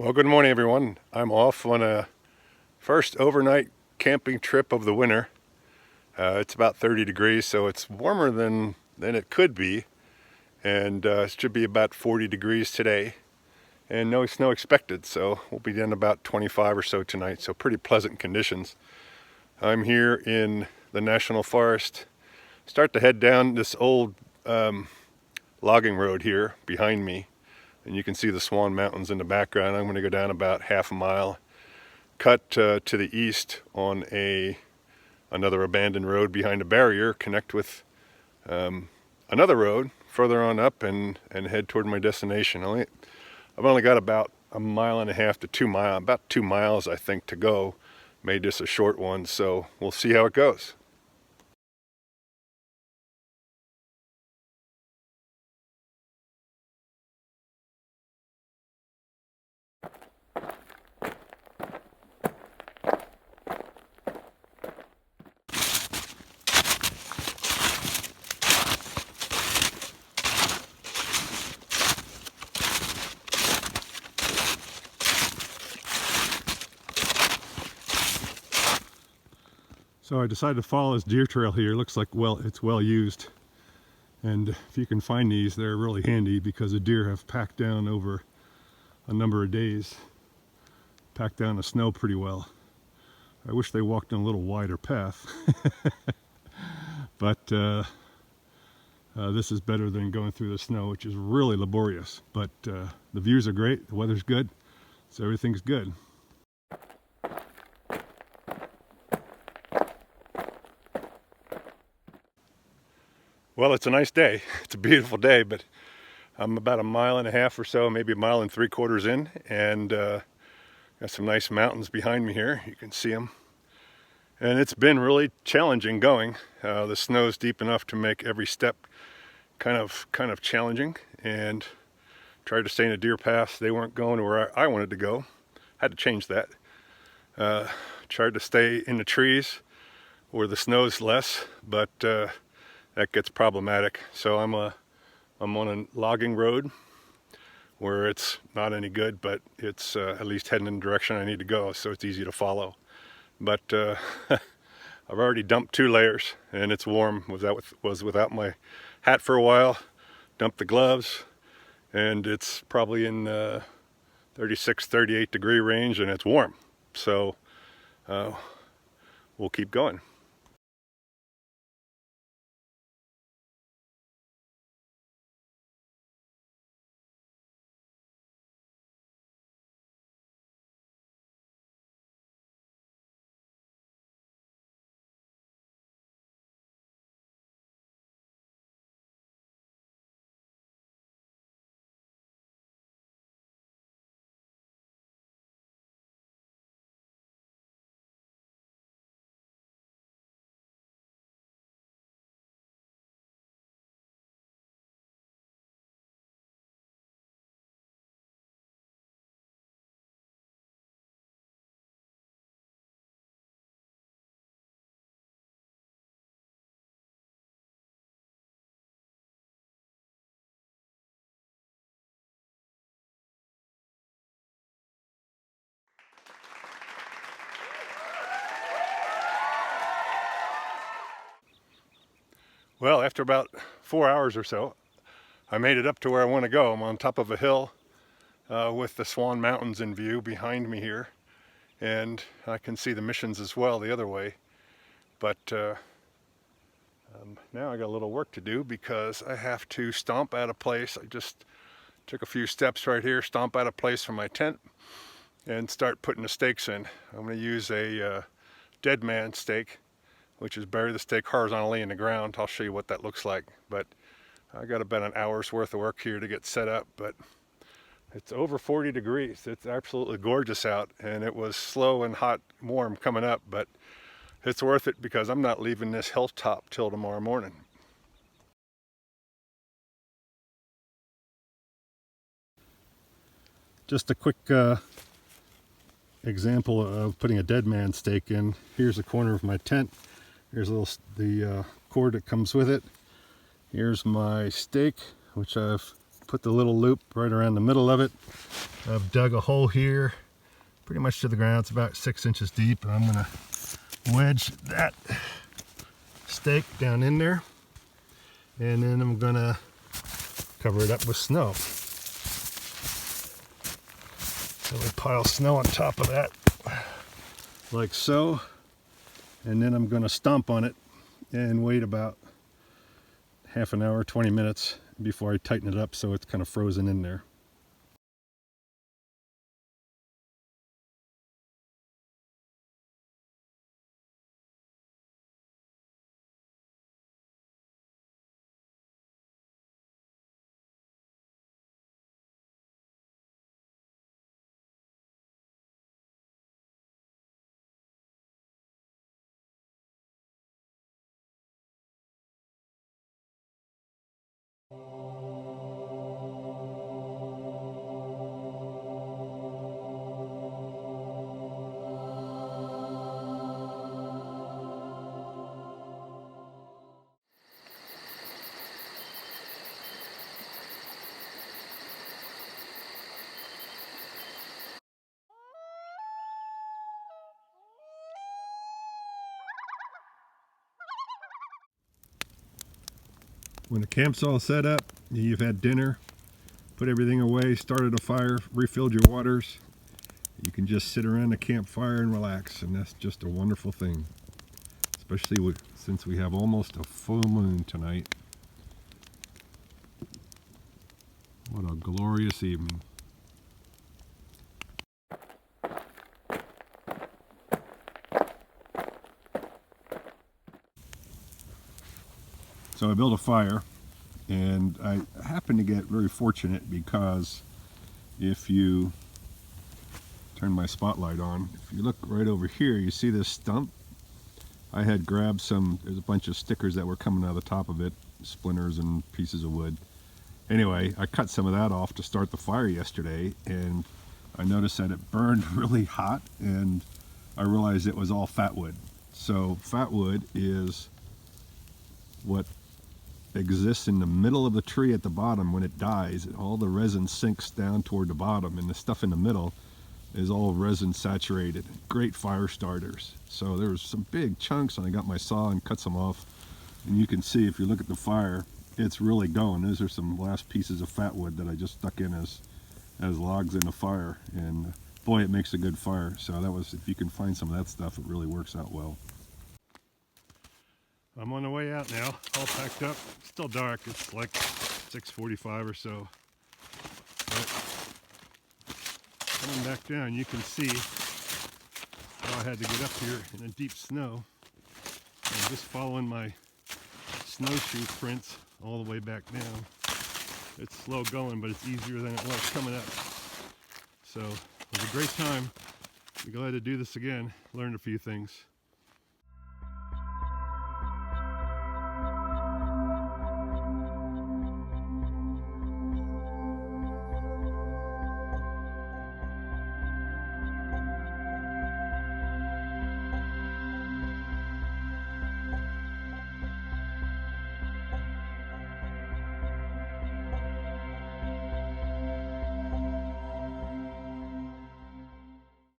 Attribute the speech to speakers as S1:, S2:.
S1: Well, good morning, everyone. I'm off on a first overnight camping trip of the winter. It's about 30 degrees, so it's warmer than it could be, and it should be about 40 degrees today, and no snow expected, so we'll be down about 25 or so tonight, so pretty pleasant conditions. I'm here in the National Forest. Start to head down this old logging road here behind me, and you can see the Swan Mountains in the background. I'm going to go down about half a mile, cut to the east on another abandoned road behind a barrier, connect with another road further on up, and head toward my destination. I've only got about a mile and a half to 2 miles, about 2 miles I think to go. Made this a short one, so we'll see how it goes. So I decided to follow this deer trail here. It looks like, well, it's well used. And if you can find these, they're really handy because the deer have packed down over a number of days. Packed down the snow pretty well. I wish they walked in a little wider path. But this is better than going through the snow, which is really laborious. But the views are great, the weather's good, so everything's good. Well, it's a nice day. It's a beautiful day, but I'm about a mile and a half or so, maybe a mile and 3/4 in, and got some nice mountains behind me here. You can see them. And it's been really challenging going. The snow's deep enough to make every step kind of challenging, and tried to stay in a deer path. They weren't going where I wanted to go. Had to change that. Tried to stay in the trees where the snow's less, but that gets problematic. So I'm on a logging road where it's not any good, but it's at least heading in the direction I need to go, so it's easy to follow. But I've already dumped 2 layers, and it's warm. Was without my hat for a while. Dumped the gloves, and it's probably in 36, 38 degree range, and it's warm. So we'll keep going. Well, after about 4 hours or so, I made it up to where I want to go. I'm on top of a hill with the Swan Mountains in view behind me here, and I can see the missions as well the other way. But now I got a little work to do because I have to stomp out a place. I just took a few steps right here, stomp out a place for my tent, and start putting the stakes in. I'm going to use a dead man stake, which is bury the stake horizontally in the ground. I'll show you what that looks like. But I got about an hour's worth of work here to get set up, but it's over 40 degrees. It's absolutely gorgeous out, and it was slow and hot, warm coming up, but it's worth it because I'm not leaving this hilltop till tomorrow morning. Just a quick example of putting a dead man stake in. Here's a corner of my tent. Here's the cord that comes with it. Here's my stake, which I've put the little loop right around the middle of it. I've dug a hole here, pretty much to the ground. It's about 6 inches deep. And I'm gonna wedge that stake down in there. And then I'm gonna cover it up with snow. So we pile snow on top of that, like so. And then I'm gonna stomp on it and wait about half an hour, 20 minutes before I tighten it up so it's kind of frozen in there. When the camp's all set up, you've had dinner, put everything away, started a fire, refilled your waters, you can just sit around the campfire and relax, and that's just a wonderful thing. Especially since we have almost a full moon tonight. What a glorious evening. So I built a fire, and I happened to get very fortunate because if you turn my spotlight on, if you look right over here, you see this stump? I had grabbed there's a bunch of stickers that were coming out of the top of it, splinters and pieces of wood. Anyway, I cut some of that off to start the fire yesterday, and I noticed that it burned really hot, and I realized it was all fat wood. So fat wood is what exists in the middle of the tree at the bottom. When it dies, all the resin sinks down toward the bottom, and the stuff in the middle is all resin saturated. Great fire starters. So there was some big chunks, and I got my saw and cut some off, and you can see if you look at the fire, it's really going. Those are some last pieces of fat wood that I just stuck in as logs in the fire, and boy, it makes a good fire. So that was, if you can find some of that stuff, it really works out well. I'm on the way out now, all packed up. It's still dark, it's like 6:45 or so. But coming back down, you can see how I had to get up here in the deep snow. I'm just following my snowshoe prints all the way back down. It's slow going, but it's easier than it was coming up. So it was a great time. I'm glad to do this again. Learned a few things.